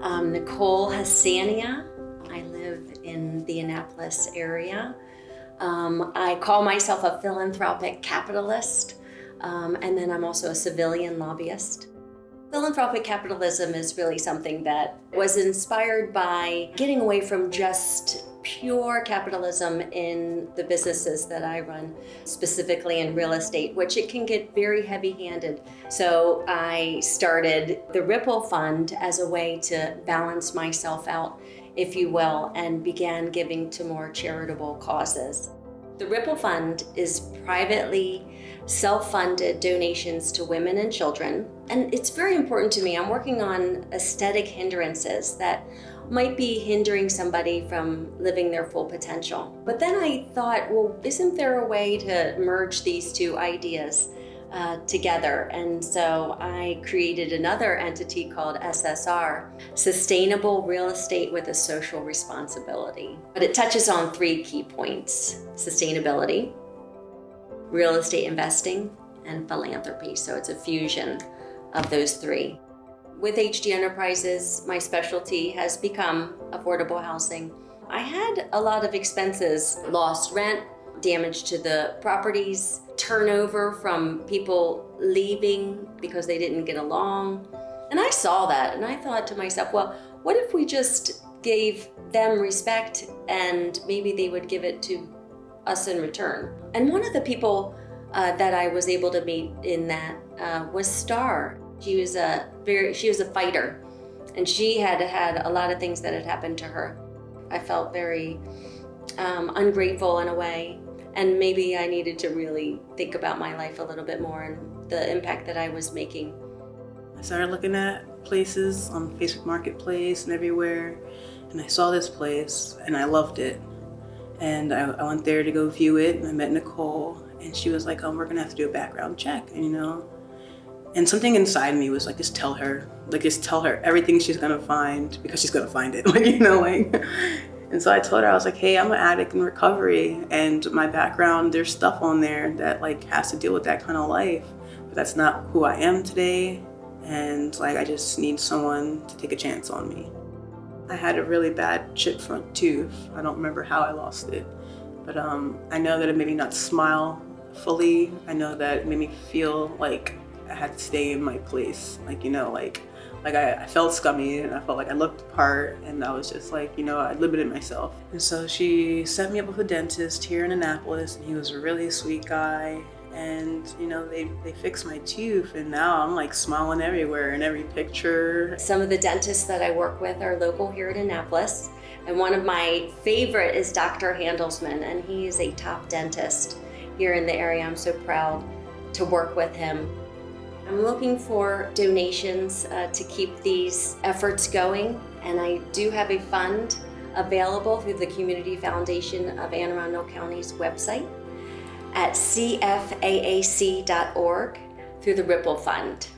I'm Nicole Hassannia. I live in the Annapolis area. I call myself a philanthropic capitalist, and then I'm also a civilian lobbyist. Philanthropic capitalism is really something that was inspired by getting away from just pure capitalism in the businesses that I run, specifically in real estate, which it can get very heavy-handed. So I started the Ripple Fund as a way to balance myself out, if you will, and began giving to more charitable causes. The Ripple Fund is privately self-funded donations to women and children. And it's very important to me. I'm working on aesthetic hindrances that might be hindering somebody from living their full potential. But then I thought, well, isn't there a way to merge these two ideas together? And so I created another entity called SSR, Sustainable Real Estate with a Social Responsibility. But it touches on three key points: sustainability, real estate investing, and philanthropy. So it's a fusion of those three. With HD Enterprises, my specialty has become affordable housing. I had a lot of expenses: lost rent, damage to the properties, turnover from people leaving because they didn't get along. And I saw that and I thought to myself, well, what if we just gave them respect and maybe they would give it to us in return? And one of the people that I was able to meet in that was Star. She was a fighter, and she had had a lot of things that had happened to her. I felt very ungrateful in a way, and maybe I needed to really think about my life a little bit more and the impact that I was making. I started looking at places on Facebook Marketplace and everywhere, and I saw this place and I loved it. And I went there to go view it, and I met Nicole, and she was like, we're gonna have to do a background check, and something inside me was like, just tell her everything she's gonna find, because she's gonna find it, And so I told her, I was like, hey, I'm an addict in recovery, and my background, there's stuff on there that has to deal with that kind of life, but that's not who I am today, and I just need someone to take a chance on me. I had a really bad chip front tooth. I don't remember how I lost it, but I know that it made me not smile fully. I know that it made me feel like I had to stay in my place. I felt scummy, and I felt like I looked the part, and I was just I limited myself. And so she set me up with a dentist here in Annapolis, and he was a really sweet guy. And they fixed my tooth, and now I'm smiling everywhere in every picture. Some of the dentists that I work with are local here in Annapolis, and one of my favorite is Dr. Handelsman, and he is a top dentist here in the area. I'm so proud to work with him. I'm looking for donations to keep these efforts going, and I do have a fund available through the Community Foundation of Anne Arundel County's website at cfaac.org through the Ripple Fund.